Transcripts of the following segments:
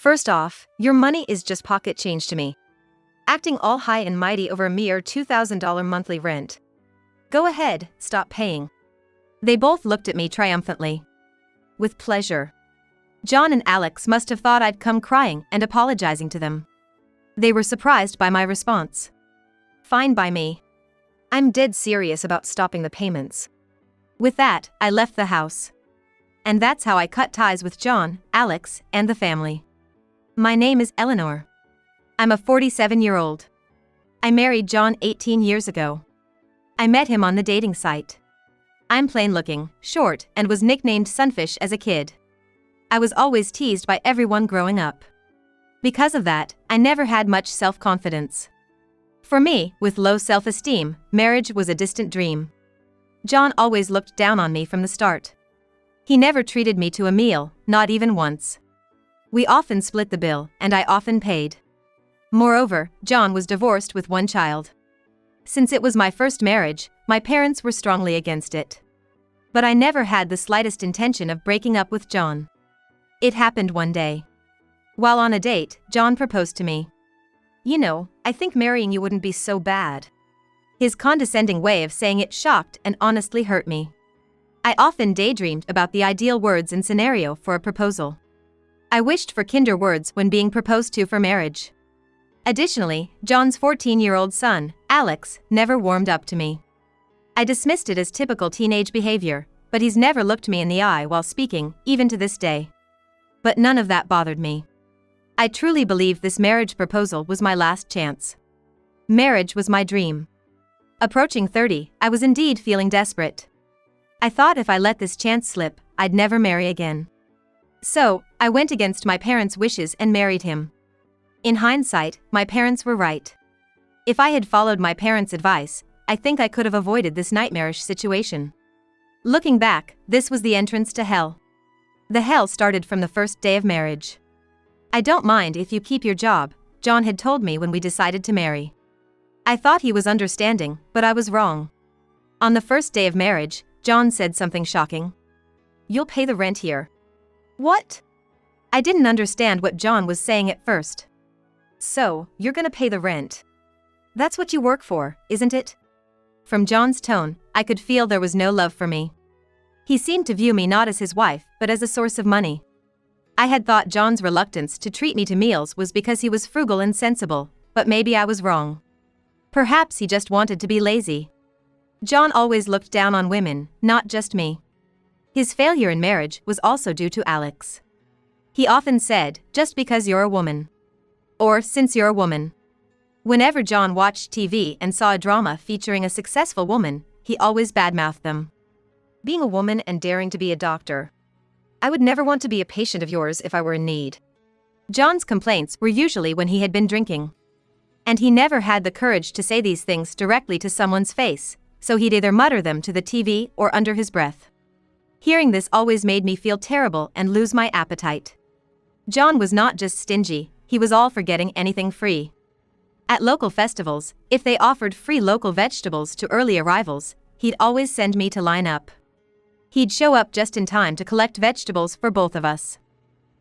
First off, your money is just pocket change to me. Acting all high and mighty over a mere $2,000 monthly rent. Go ahead, stop paying. They both looked at me triumphantly. With pleasure. John and Alex must have thought I'd come crying and apologizing to them. They were surprised by my response. Fine by me. I'm dead serious about stopping the payments. With that, I left the house. And that's how I cut ties with John, Alex, and the family. My name is Eleanor. I'm a 47-year-old. I married John 18 years ago. I met him on the dating site. I'm plain-looking, short, and was nicknamed Sunfish as a kid. I was always teased by everyone growing up. Because of that, I never had much self-confidence. For me, with low self-esteem, marriage was a distant dream. John always looked down on me from the start. He never treated me to a meal, not even once. We often split the bill, and I often paid. Moreover, John was divorced with one child. Since it was my first marriage, my parents were strongly against it. But I never had the slightest intention of breaking up with John. It happened one day. While on a date, John proposed to me. You know, I think marrying you wouldn't be so bad. His condescending way of saying it shocked and honestly hurt me. I often daydreamed about the ideal words and scenario for a proposal. I wished for kinder words when being proposed to for marriage. Additionally, John's 14-year-old son, Alex, never warmed up to me. I dismissed it as typical teenage behavior, but he's never looked me in the eye while speaking, even to this day. But none of that bothered me. I truly believe this marriage proposal was my last chance. Marriage was my dream. Approaching 30, I was indeed feeling desperate. I thought if I let this chance slip, I'd never marry again. So, I went against my parents' wishes and married him. In hindsight, my parents were right. If I had followed my parents' advice, I think I could have avoided this nightmarish situation. Looking back, this was the entrance to hell. The hell started from the first day of marriage. I don't mind if you keep your job, John had told me when we decided to marry. I thought he was understanding, but I was wrong. On the first day of marriage, John said something shocking. You'll pay the rent here. What? I didn't understand what John was saying at first. So, you're gonna pay the rent. That's what you work for, isn't it? From John's tone, I could feel there was no love for me. He seemed to view me not as his wife, but as a source of money. I had thought John's reluctance to treat me to meals was because he was frugal and sensible, but maybe I was wrong. Perhaps he just wanted to be lazy. John always looked down on women, not just me. His failure in marriage was also due to Alex. He often said, just because you're a woman. Or, since you're a woman. Whenever John watched TV and saw a drama featuring a successful woman, he always badmouthed them. Being a woman and daring to be a doctor. I would never want to be a patient of yours if I were in need. John's complaints were usually when he had been drinking. And he never had the courage to say these things directly to someone's face, so he'd either mutter them to the TV or under his breath. Hearing this always made me feel terrible and lose my appetite. John was not just stingy, he was all for getting anything free. At local festivals, if they offered free local vegetables to early arrivals, he'd always send me to line up. He'd show up just in time to collect vegetables for both of us.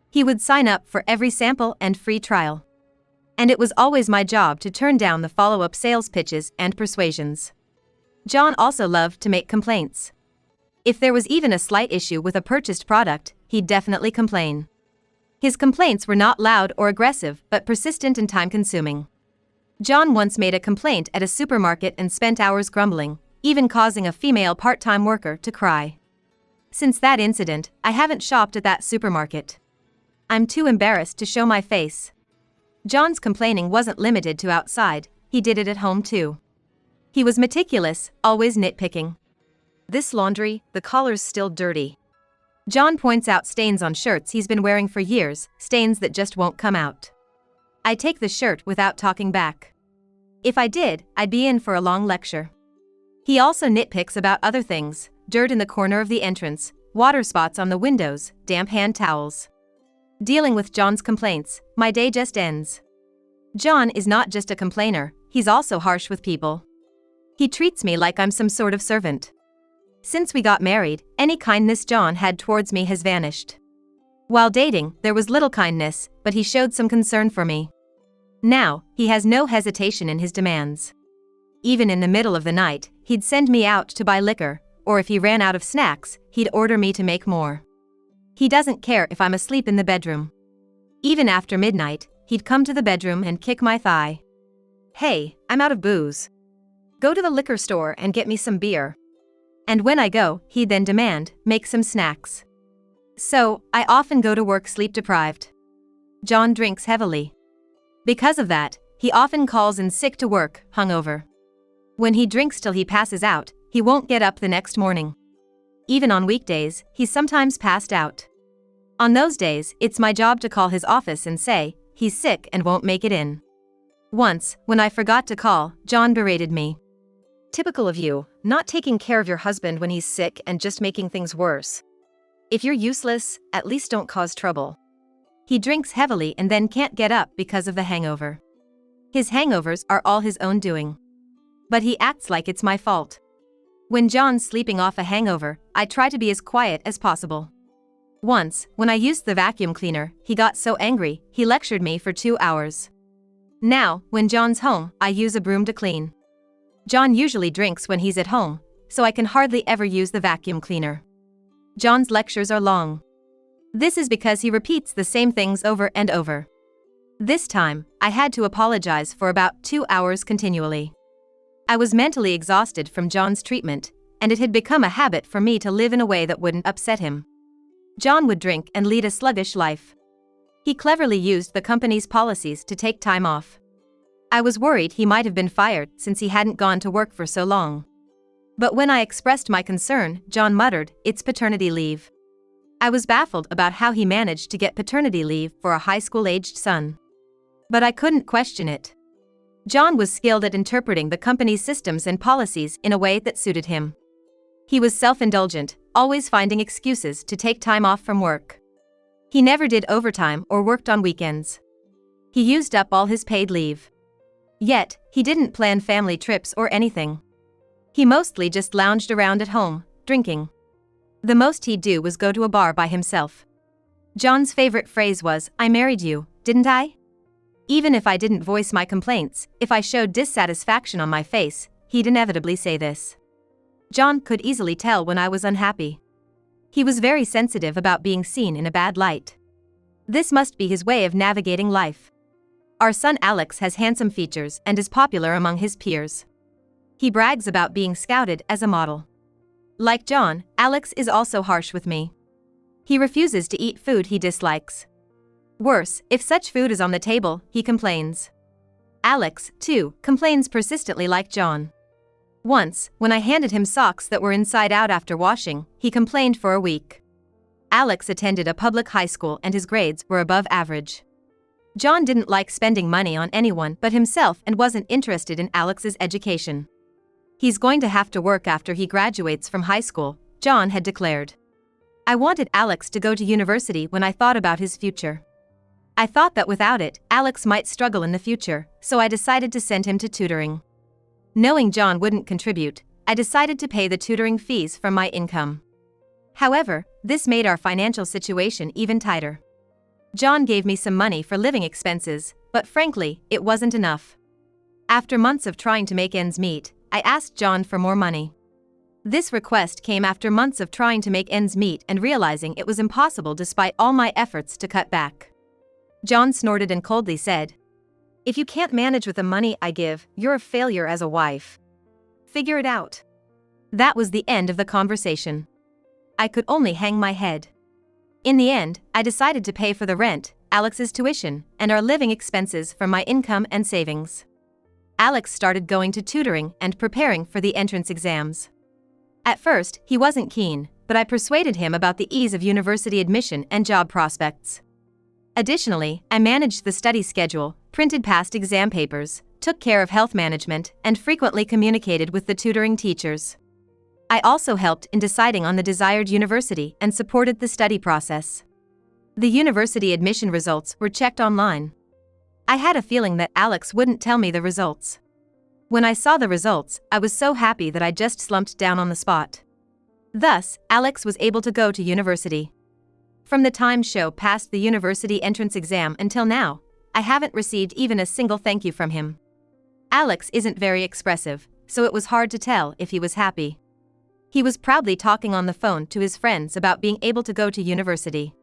He would sign up for every sample and free trial. And it was always my job to turn down the follow-up sales pitches and persuasions. John also loved to make complaints. If there was even a slight issue with a purchased product, he'd definitely complain. His complaints were not loud or aggressive, but persistent and time-consuming. John once made a complaint at a supermarket and spent hours grumbling, even causing a female part-time worker to cry. Since that incident, I haven't shopped at that supermarket. I'm too embarrassed to show my face. John's complaining wasn't limited to outside, he did it at home too. He was meticulous, always nitpicking. This laundry, the collar's still dirty. John points out stains on shirts he's been wearing for years, stains that just won't come out. I take the shirt without talking back. If I did, I'd be in for a long lecture. He also nitpicks about other things, dirt in the corner of the entrance, water spots on the windows, damp hand towels. Dealing with John's complaints, my day just ends. John is not just a complainer, he's also harsh with people. He treats me like I'm some sort of servant. Since we got married, any kindness John had towards me has vanished. While dating, there was little kindness, but he showed some concern for me. Now, he has no hesitation in his demands. Even in the middle of the night, he'd send me out to buy liquor, or if he ran out of snacks, he'd order me to make more. He doesn't care if I'm asleep in the bedroom. Even after midnight, he'd come to the bedroom and kick my thigh. "Hey, I'm out of booze. Go to the liquor store and get me some beer." And when I go, he'd then demand, "Make some snacks." So, I often go to work sleep-deprived. John drinks heavily. Because of that, he often calls in sick to work, hungover. When he drinks till he passes out, he won't get up the next morning. Even on weekdays, he's sometimes passed out. On those days, it's my job to call his office and say, he's sick and won't make it in. Once, when I forgot to call, John berated me. "Typical of you, not taking care of your husband when he's sick and just making things worse. If you're useless, at least don't cause trouble." He drinks heavily and then can't get up because of the hangover. His hangovers are all his own doing. But he acts like it's my fault. When John's sleeping off a hangover, I try to be as quiet as possible. Once, when I used the vacuum cleaner, he got so angry, he lectured me for 2 hours. Now, when John's home, I use a broom to clean. John usually drinks when he's at home, so I can hardly ever use the vacuum cleaner. John's lectures are long. This is because he repeats the same things over and over. This time, I had to apologize for about 2 hours continually. I was mentally exhausted from John's treatment, and it had become a habit for me to live in a way that wouldn't upset him. John would drink and lead a sluggish life. He cleverly used the company's policies to take time off. I was worried he might have been fired since he hadn't gone to work for so long. But when I expressed my concern, John muttered, "It's paternity leave." I was baffled about how he managed to get paternity leave for a high school-aged son. But I couldn't question it. John was skilled at interpreting the company's systems and policies in a way that suited him. He was self-indulgent, always finding excuses to take time off from work. He never did overtime or worked on weekends. He used up all his paid leave. Yet, he didn't plan family trips or anything. He mostly just lounged around at home, drinking. The most he'd do was go to a bar by himself. John's favorite phrase was, "I married you, didn't I?" Even if I didn't voice my complaints, if I showed dissatisfaction on my face, he'd inevitably say this. John could easily tell when I was unhappy. He was very sensitive about being seen in a bad light. This must be his way of navigating life. Our son Alex has handsome features and is popular among his peers. He brags about being scouted as a model. Like John, Alex is also harsh with me. He refuses to eat food he dislikes. Worse, if such food is on the table, he complains. Alex, too, complains persistently like John. Once, when I handed him socks that were inside out after washing, he complained for a week. Alex attended a public high school and his grades were above average. John didn't like spending money on anyone but himself and wasn't interested in Alex's education. He's going to have to work after he graduates from high school, John had declared. I wanted Alex to go to university when I thought about his future. I thought that without it, Alex might struggle in the future, so I decided to send him to tutoring. Knowing John wouldn't contribute, I decided to pay the tutoring fees from my income. However, this made our financial situation even tighter. John gave me some money for living expenses, but frankly, it wasn't enough. After months of trying to make ends meet, I asked John for more money. This request came after months of trying to make ends meet and realizing it was impossible despite all my efforts to cut back. John snorted and coldly said, "If you can't manage with the money I give, you're a failure as a wife. Figure it out." That was the end of the conversation. I could only hang my head. In the end, I decided to pay for the rent, Alex's tuition, and our living expenses from my income and savings. Alex started going to tutoring and preparing for the entrance exams. At first, he wasn't keen, but I persuaded him about the ease of university admission and job prospects. Additionally, I managed the study schedule, printed past exam papers, took care of health management, and frequently communicated with the tutoring teachers. I also helped in deciding on the desired university and supported the study process. The university admission results were checked online. I had a feeling that Alex wouldn't tell me the results. When I saw the results, I was so happy that I just slumped down on the spot. Thus, Alex was able to go to university. From the time show passed the university entrance exam until now, I haven't received even a single thank you from him. Alex isn't very expressive, so it was hard to tell if he was happy. He was proudly talking on the phone to his friends about being able to go to university.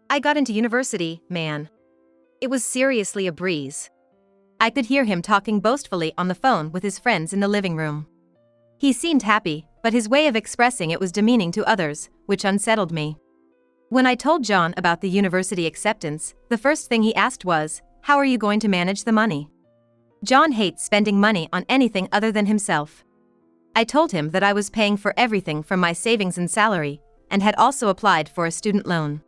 I got into university, man. It was seriously a breeze. I could hear him talking boastfully on the phone with his friends in the living room. He seemed happy, but his way of expressing it was demeaning to others, which unsettled me. When I told John about the university acceptance, the first thing he asked was, "How are you going to manage the money?" John hates spending money on anything other than himself. I told him that I was paying for everything from my savings and salary, and had also applied for a student loan.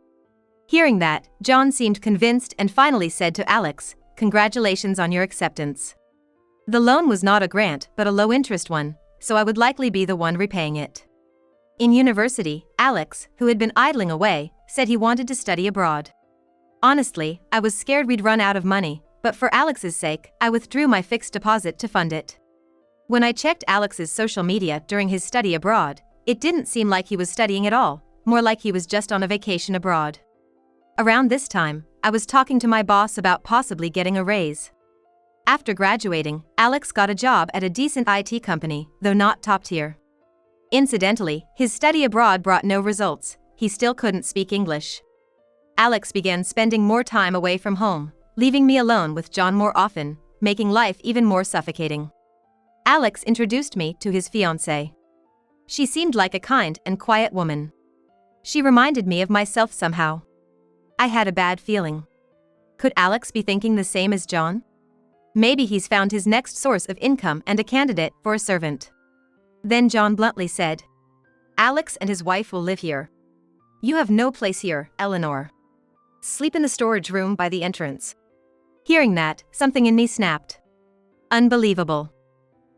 Hearing that, John seemed convinced and finally said to Alex, "Congratulations on your acceptance." The loan was not a grant but a low-interest one, so I would likely be the one repaying it. In university, Alex, who had been idling away, said he wanted to study abroad. Honestly, I was scared we'd run out of money, but for Alex's sake, I withdrew my fixed deposit to fund it. When I checked Alex's social media during his study abroad, it didn't seem like he was studying at all, more like he was just on a vacation abroad. Around this time, I was talking to my boss about possibly getting a raise. After graduating, Alex got a job at a decent IT company, though not top tier. Incidentally, his study abroad brought no results, he still couldn't speak English. Alex began spending more time away from home, leaving me alone with John more often, making life even more suffocating. Alex introduced me to his fiancée. She seemed like a kind and quiet woman. She reminded me of myself somehow. I had a bad feeling. Could Alex be thinking the same as John? Maybe he's found his next source of income and a candidate for a servant. Then John bluntly said, "Alex and his wife will live here. You have no place here, Eleanor. Sleep in the storage room by the entrance." Hearing that, something in me snapped. Unbelievable.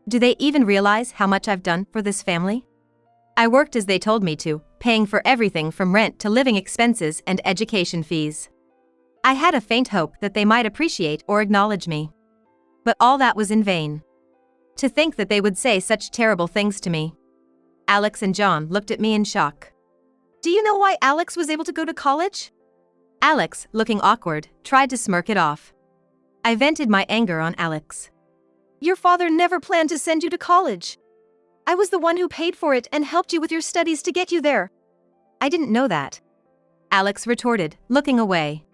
Do they even realize how much I've done for this family? I worked as they told me to, paying for everything from rent to living expenses and education fees. I had a faint hope that they might appreciate or acknowledge me. But all that was in vain. To think that they would say such terrible things to me. Alex and John looked at me in shock. "Do you know why Alex was able to go to college?" Alex, looking awkward, tried to smirk it off. I vented my anger on Alex. "Your father never planned to send you to college. I was the one who paid for it and helped you with your studies to get you there." "I didn't know that," Alex retorted, looking away.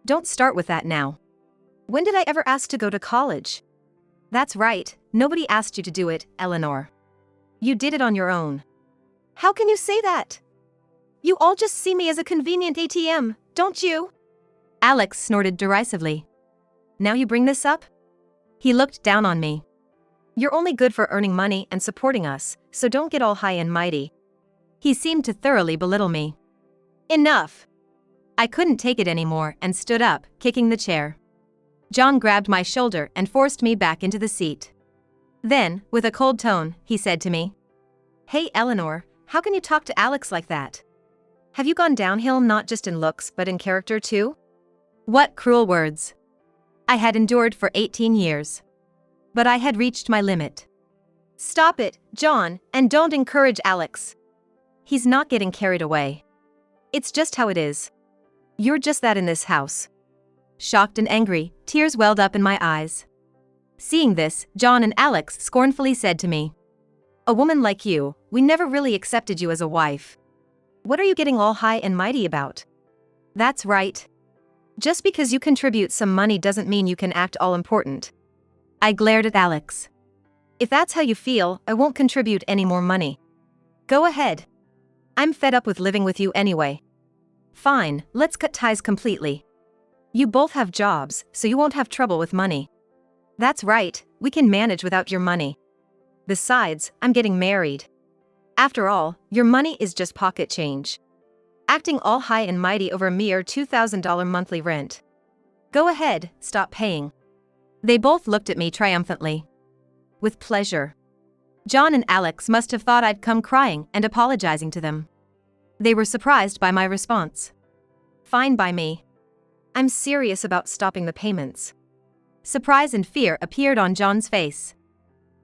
"Don't start with that now. When did I ever ask to go to college?" "That's right, nobody asked you to do it, Eleanor. You did it on your own." "How can you say that? You all just see me as a convenient ATM, don't you?" Alex snorted derisively. "Now you bring this up?" He looked down on me. "You're only good for earning money and supporting us, so don't get all high and mighty." He seemed to thoroughly belittle me. "Enough." I couldn't take it anymore and stood up, kicking the chair. John grabbed my shoulder and forced me back into the seat. Then, with a cold tone, he said to me, "Hey Eleanor, how can you talk to Alex like that? Have you gone downhill not just in looks but in character too?" What cruel words. I had endured for 18 years. But I had reached my limit. "Stop it, John, and don't encourage Alex. He's not getting carried away. It's just how it is. You're just that in this house." Shocked and angry, tears welled up in my eyes. Seeing this, John and Alex scornfully said to me, "A woman like you, we never really accepted you as a wife. What are you getting all high and mighty about?" "That's right. Just because you contribute some money doesn't mean you can act all important." I glared at Alex. "If that's how you feel, I won't contribute any more money. Go ahead. I'm fed up with living with you anyway." "Fine, let's cut ties completely. You both have jobs, so you won't have trouble with money." "That's right, we can manage without your money. Besides, I'm getting married. After all, your money is just pocket change. Acting all high and mighty over a mere $2,000 monthly rent. Go ahead, stop paying." They both looked at me triumphantly. With pleasure. John and Alex must have thought I'd come crying and apologizing to them. They were surprised by my response. "Fine by me. I'm serious about stopping the payments." Surprise and fear appeared on John's face.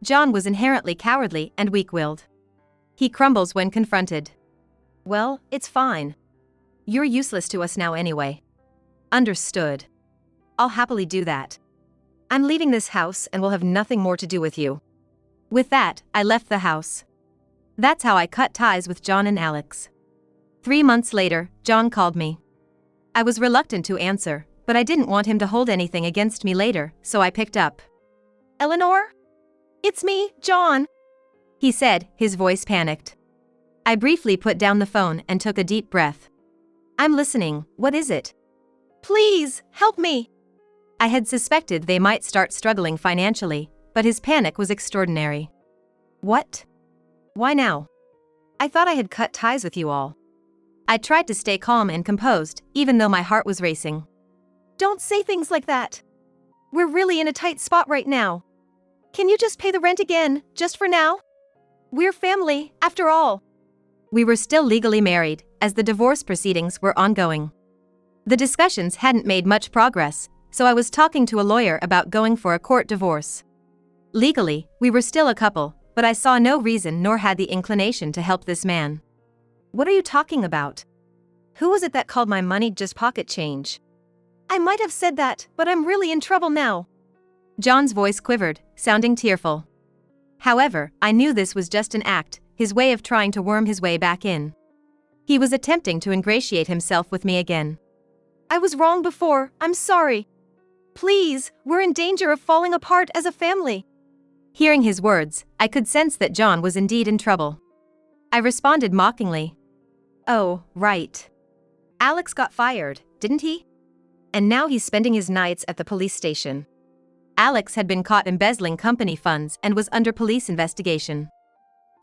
John was inherently cowardly and weak-willed. He crumbles when confronted. "Well, it's fine. You're useless to us now anyway. Understood. I'll happily do that. I'm leaving this house and will have nothing more to do with you. With that, I left the house. That's how I cut ties with John and Alex. 3 months later, John called me. I was reluctant to answer, but I didn't want him to hold anything against me later, so I picked up. Eleanor? It's me, John, he said, his voice panicked. I briefly put down the phone and took a deep breath. I'm listening, what is it? Please, help me. I had suspected they might start struggling financially, but his panic was extraordinary. What? Why now? I thought I had cut ties with you all. I tried to stay calm and composed, even though my heart was racing. Don't say things like that. We're really in a tight spot right now. Can you just pay the rent again, just for now? We're family, after all. We were still legally married, as the divorce proceedings were ongoing. The discussions hadn't made much progress, so I was talking to a lawyer about going for a court divorce. Legally, we were still a couple, but I saw no reason nor had the inclination to help this man. What are you talking about? Who was it that called my money just pocket change? I might have said that, but I'm really in trouble now. John's voice quivered, sounding tearful. However, I knew this was just an act, his way of trying to worm his way back in. He was attempting to ingratiate himself with me again. I was wrong before, I'm sorry. Please, we're in danger of falling apart as a family. Hearing his words, I could sense that John was indeed in trouble. I responded mockingly. Oh, right. Alex got fired, didn't he? And now he's spending his nights at the police station. Alex had been caught embezzling company funds and was under police investigation.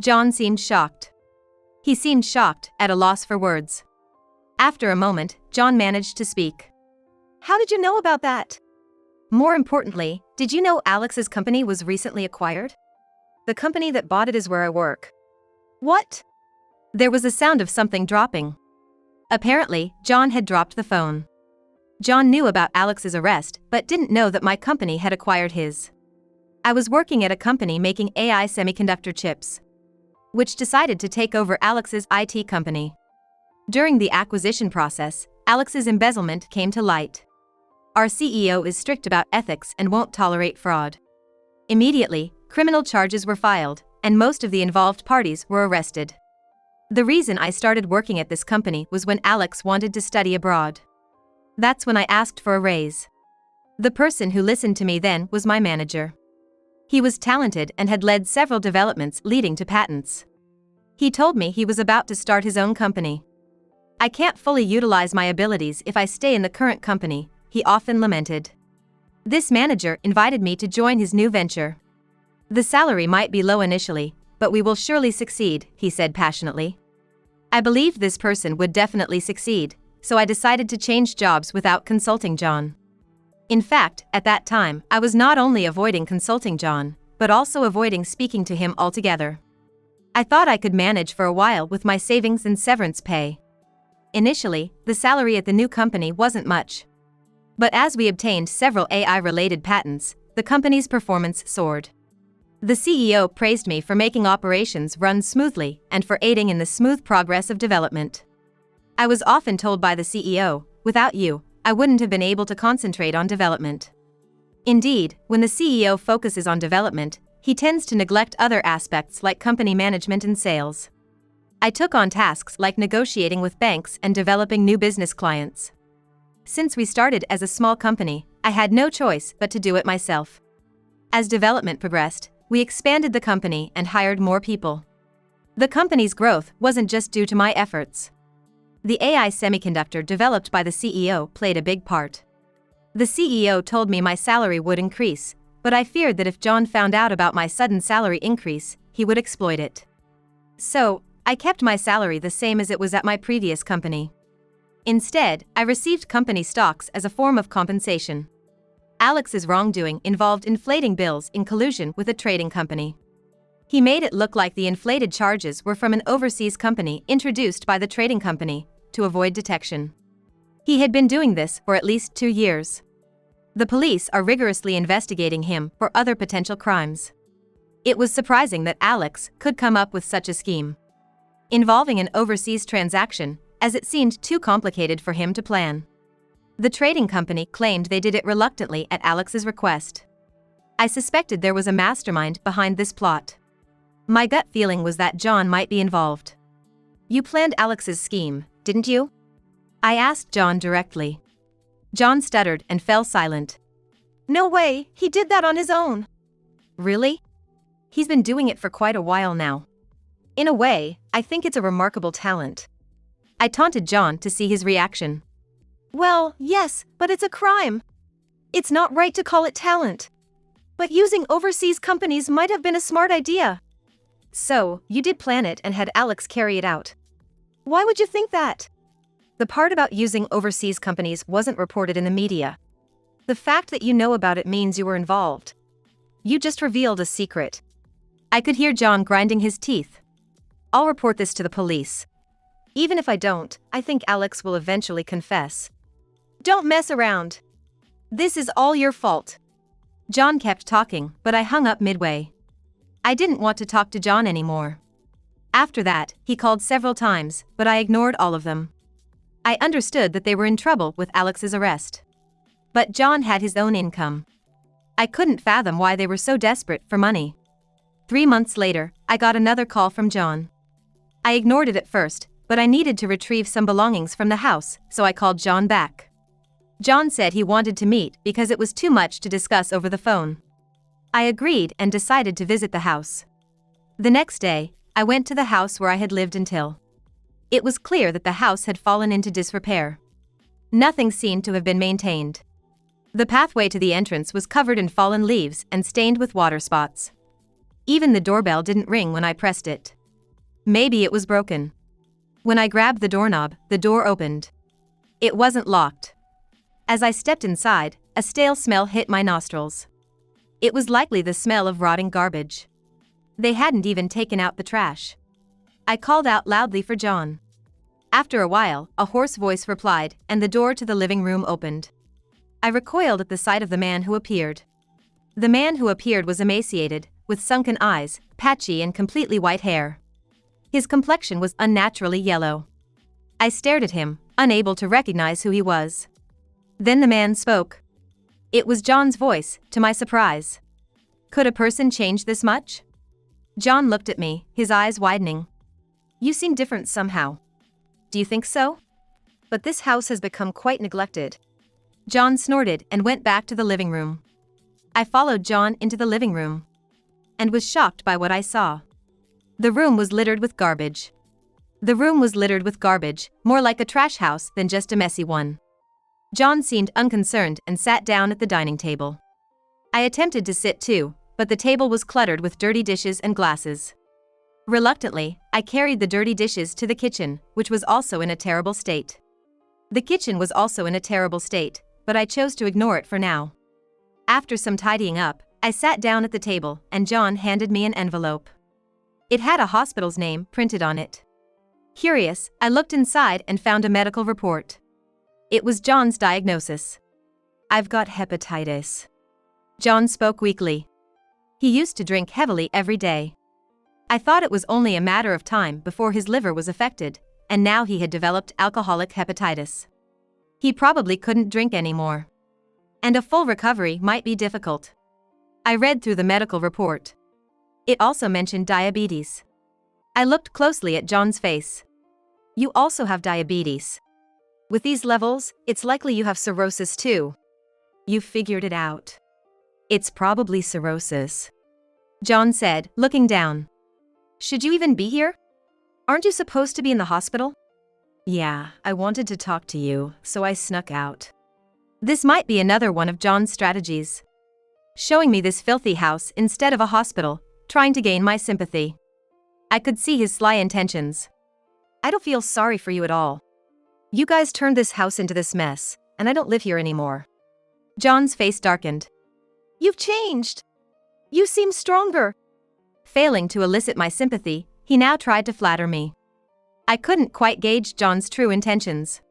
John seemed shocked. He seemed shocked, at a loss for words. After a moment, John managed to speak. How did you know about that? More importantly, did you know Alex's company was recently acquired? The company that bought it is where I work. What? There was a sound of something dropping. Apparently, John had dropped the phone. John knew about Alex's arrest, but didn't know that my company had acquired his. I was working at a company making AI semiconductor chips, which decided to take over Alex's IT company. During the acquisition process, Alex's embezzlement came to light. Our CEO is strict about ethics and won't tolerate fraud. Immediately, criminal charges were filed, and most of the involved parties were arrested. The reason I started working at this company was when Alex wanted to study abroad. That's when I asked for a raise. The person who listened to me then was my manager. He was talented and had led several developments leading to patents. He told me he was about to start his own company. I can't fully utilize my abilities if I stay in the current company, he often lamented. This manager invited me to join his new venture. The salary might be low initially, but we will surely succeed, he said passionately. I believed this person would definitely succeed, so I decided to change jobs without consulting John. In fact, at that time, I was not only avoiding consulting John, but also avoiding speaking to him altogether. I thought I could manage for a while with my savings and severance pay. Initially, the salary at the new company wasn't much. But as we obtained several AI-related patents, the company's performance soared. The CEO praised me for making operations run smoothly and for aiding in the smooth progress of development. I was often told by the CEO, without you, I wouldn't have been able to concentrate on development. Indeed, when the CEO focuses on development, he tends to neglect other aspects like company management and sales. I took on tasks like negotiating with banks and developing new business clients. Since we started as a small company, I had no choice but to do it myself. As development progressed, we expanded the company and hired more people. The company's growth wasn't just due to my efforts. The AI semiconductor developed by the CEO played a big part. The CEO told me my salary would increase, but I feared that if John found out about my sudden salary increase, he would exploit it. So, I kept my salary the same as it was at my previous company. Instead, I received company stocks as a form of compensation. Alex's wrongdoing involved inflating bills in collusion with a trading company. He made it look like the inflated charges were from an overseas company introduced by the trading company to avoid detection. He had been doing this for at least 2 years. The police are rigorously investigating him for other potential crimes. It was surprising that Alex could come up with such a scheme. Involving an overseas transaction, as it seemed too complicated for him to plan. The trading company claimed they did it reluctantly at Alex's request. I suspected there was a mastermind behind this plot. My gut feeling was that John might be involved. You planned Alex's scheme, didn't you? I asked John directly. John stuttered and fell silent. No way, he did that on his own. Really? He's been doing it for quite a while now. In a way, I think it's a remarkable talent. I taunted John to see his reaction. Well, yes, but it's a crime. It's not right to call it talent. But using overseas companies might have been a smart idea. So, you did plan it and had Alex carry it out. Why would you think that? The part about using overseas companies wasn't reported in the media. The fact that you know about it means you were involved. You just revealed a secret. I could hear John grinding his teeth. I'll report this to the police. Even if I don't, I think Alex will eventually confess. Don't mess around. This is all your fault. John kept talking, but I hung up midway. I didn't want to talk to John anymore. After that, he called several times, but I ignored all of them. I understood that they were in trouble with Alex's arrest. But John had his own income. I couldn't fathom why they were so desperate for money. 3 months later, I got another call from John. I ignored it at first, but I needed to retrieve some belongings from the house, so I called John back. John said he wanted to meet because it was too much to discuss over the phone. I agreed and decided to visit the house. The next day, I went to the house where I had lived until. It was clear that the house had fallen into disrepair. Nothing seemed to have been maintained. The pathway to the entrance was covered in fallen leaves and stained with water spots. Even the doorbell didn't ring when I pressed it. Maybe it was broken. When I grabbed the doorknob, the door opened. It wasn't locked. As I stepped inside, a stale smell hit my nostrils. It was likely the smell of rotting garbage. They hadn't even taken out the trash. I called out loudly for John. After a while, a hoarse voice replied, and the door to the living room opened. I recoiled at the sight of the man who appeared. The man who appeared was emaciated, with sunken eyes, patchy and completely white hair. His complexion was unnaturally yellow. I stared at him, unable to recognize who he was. Then the man spoke. It was John's voice, to my surprise. Could a person change this much? John looked at me, his eyes widening. You seem different somehow. Do you think so? But this house has become quite neglected. John snorted and went back to the living room. I followed John into the living room and was shocked by what I saw. The room was littered with garbage. The room was littered with garbage, more like a trash house than just a messy one. John seemed unconcerned and sat down at the dining table. I attempted to sit too, but the table was cluttered with dirty dishes and glasses. Reluctantly, I carried the dirty dishes to the kitchen, which was also in a terrible state. The kitchen was also in a terrible state, but I chose to ignore it for now. After some tidying up, I sat down at the table, and John handed me an envelope. It had a hospital's name printed on it. Curious, I looked inside and found a medical report. It was John's diagnosis. I've got hepatitis. John spoke weakly. He used to drink heavily every day. I thought it was only a matter of time before his liver was affected, and now he had developed alcoholic hepatitis. He probably couldn't drink anymore. And a full recovery might be difficult. I read through the medical report. It also mentioned diabetes. I looked closely at John's face. You also have diabetes. With these levels, it's likely you have cirrhosis too. You figured it out. It's probably cirrhosis. John said, looking down. Should you even be here? Aren't you supposed to be in the hospital? Yeah, I wanted to talk to you, so I snuck out. This might be another one of John's strategies. Showing me this filthy house instead of a hospital, trying to gain my sympathy. I could see his sly intentions. I don't feel sorry for you at all. You guys turned this house into this mess, and I don't live here anymore. John's face darkened. You've changed. You seem stronger. Failing to elicit my sympathy, he now tried to flatter me. I couldn't quite gauge John's true intentions.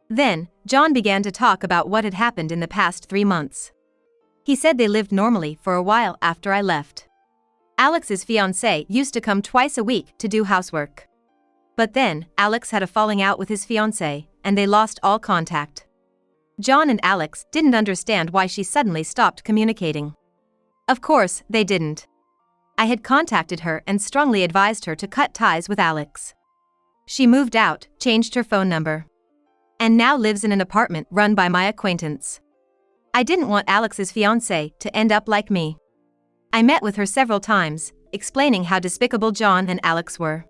Then, John began to talk about what had happened in the past 3 months. He said they lived normally for a while after I left. Alex's fiancée used to come twice a week to do housework. But then, Alex had a falling out with his fiancée, and they lost all contact. John and Alex didn't understand why she suddenly stopped communicating. Of course, they didn't. I had contacted her and strongly advised her to cut ties with Alex. She moved out, changed her phone number, and now lives in an apartment run by my acquaintance. I didn't want Alex's fiancé to end up like me. I met with her several times, explaining how despicable John and Alex were.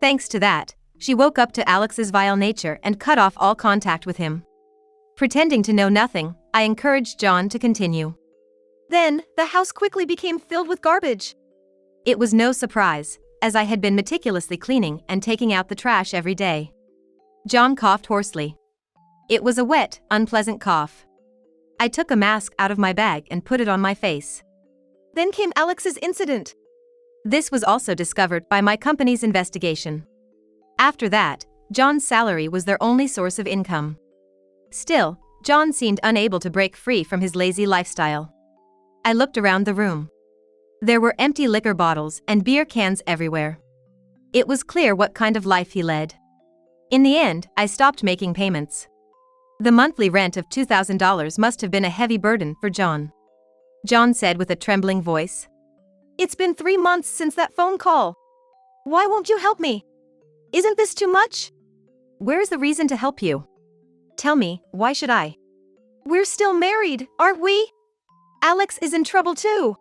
Thanks to that, she woke up to Alex's vile nature and cut off all contact with him. Pretending to know nothing, I encouraged John to continue. Then, the house quickly became filled with garbage. It was no surprise, as I had been meticulously cleaning and taking out the trash every day. John coughed hoarsely. It was a wet, unpleasant cough. I took a mask out of my bag and put it on my face. Then came Alex's incident. This was also discovered by my company's investigation. After that, John's salary was their only source of income. Still, John seemed unable to break free from his lazy lifestyle. I looked around the room. There were empty liquor bottles and beer cans everywhere. It was clear what kind of life he led. In the end, I stopped making payments. The monthly rent of $2,000 must have been a heavy burden for John. John said with a trembling voice. It's been 3 months since that phone call. Why won't you help me? Isn't this too much? Where's the reason to help you? Tell me, why should I? We're still married, aren't we? Alex is in trouble too.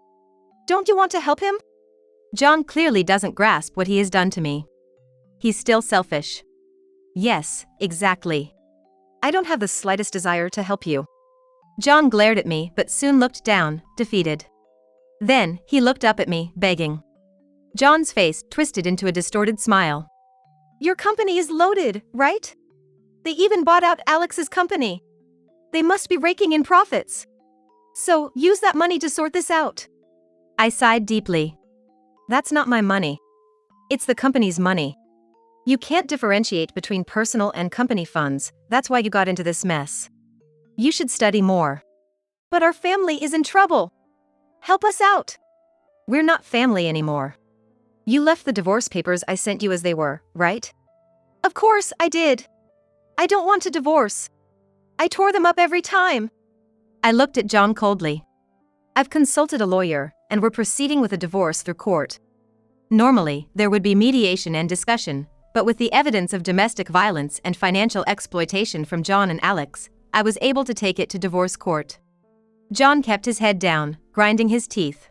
Don't you want to help him? John clearly doesn't grasp what he has done to me. He's still selfish. Yes, exactly. I don't have the slightest desire to help you. John glared at me but soon looked down, defeated. Then, he looked up at me, begging. John's face twisted into a distorted smile. Your company is loaded, right? They even bought out Alex's company. They must be raking in profits. So, use that money to sort this out. I sighed deeply. That's not my money. It's the company's money. You can't differentiate between personal and company funds, that's why you got into this mess. You should study more. But our family is in trouble. Help us out. We're not family anymore. You left the divorce papers I sent you as they were, right? Of course I did. I don't want to divorce. I tore them up every time. I looked at John coldly. I've consulted a lawyer, and we're proceeding with a divorce through court. Normally, there would be mediation and discussion, but with the evidence of domestic violence and financial exploitation from John and Alex, I was able to take it to divorce court. John kept his head down, grinding his teeth.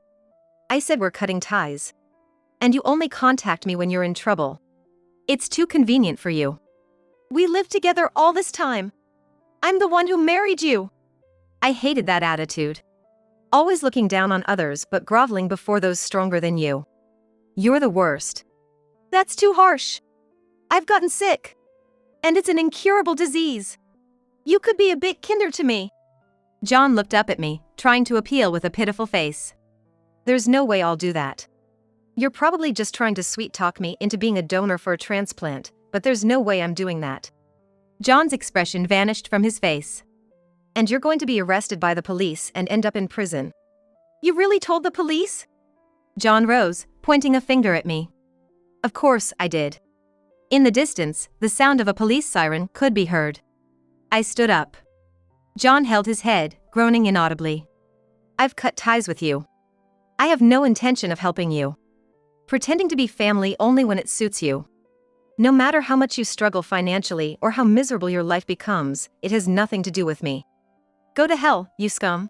I said we're cutting ties. And you only contact me when you're in trouble. It's too convenient for you. We lived together all this time. I'm the one who married you. I hated that attitude. Always looking down on others but groveling before those stronger than you. You're the worst. That's too harsh. I've gotten sick. And it's an incurable disease. You could be a bit kinder to me. John looked up at me, trying to appeal with a pitiful face. There's no way I'll do that. You're probably just trying to sweet-talk me into being a donor for a transplant, but there's no way I'm doing that. John's expression vanished from his face. And you're going to be arrested by the police and end up in prison. You really told the police? John rose, pointing a finger at me. Of course I did. In the distance, the sound of a police siren could be heard. I stood up. John held his head, groaning inaudibly. I've cut ties with you. I have no intention of helping you. Pretending to be family only when it suits you. No matter how much you struggle financially or how miserable your life becomes, it has nothing to do with me. Go to hell, you scum.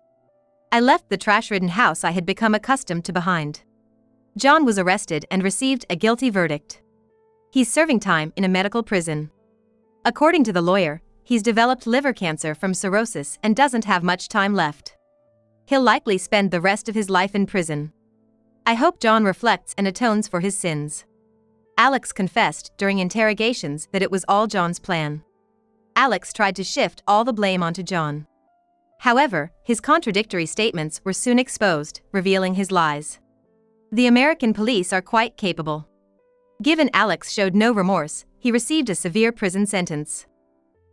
I left the trash-ridden house I had become accustomed to behind. John was arrested and received a guilty verdict. He's serving time in a medical prison. According to the lawyer, he's developed liver cancer from cirrhosis and doesn't have much time left. He'll likely spend the rest of his life in prison. I hope John reflects and atones for his sins. Alex confessed during interrogations that it was all John's plan. Alex tried to shift all the blame onto John. However, his contradictory statements were soon exposed, revealing his lies. The American police are quite capable. Given Alex showed no remorse, he received a severe prison sentence.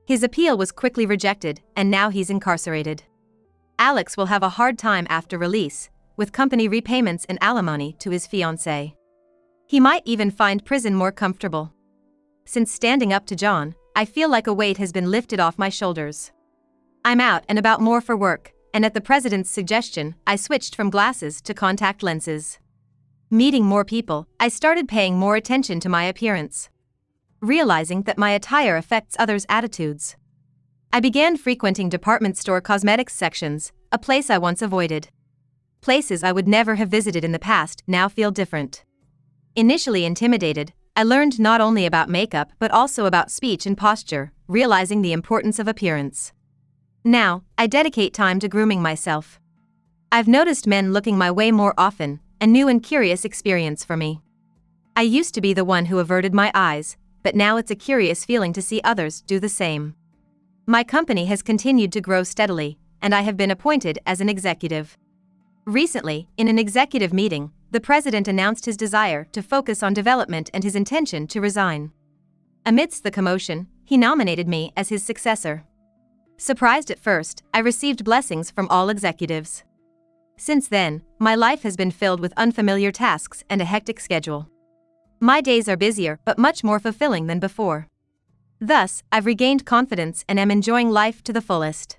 His appeal was quickly rejected, and now he's incarcerated. Alex will have a hard time after release, with company repayments and alimony to his fiancée. He might even find prison more comfortable. Since standing up to John, I feel like a weight has been lifted off my shoulders. I'm out and about more for work, and at the president's suggestion, I switched from glasses to contact lenses. Meeting more people, I started paying more attention to my appearance. Realizing that my attire affects others' attitudes, I began frequenting department store cosmetics sections, a place I once avoided. Places I would never have visited in the past now feel different. Initially intimidated, I learned not only about makeup but also about speech and posture, realizing the importance of appearance. Now, I dedicate time to grooming myself. I've noticed men looking my way more often, a new and curious experience for me. I used to be the one who averted my eyes, but now it's a curious feeling to see others do the same. My company has continued to grow steadily, and I have been appointed as an executive. Recently, in an executive meeting, the president announced his desire to focus on development and his intention to resign. Amidst the commotion, he nominated me as his successor. Surprised at first, I received blessings from all executives. Since then, my life has been filled with unfamiliar tasks and a hectic schedule. My days are busier but much more fulfilling than before. Thus, I've regained confidence and am enjoying life to the fullest.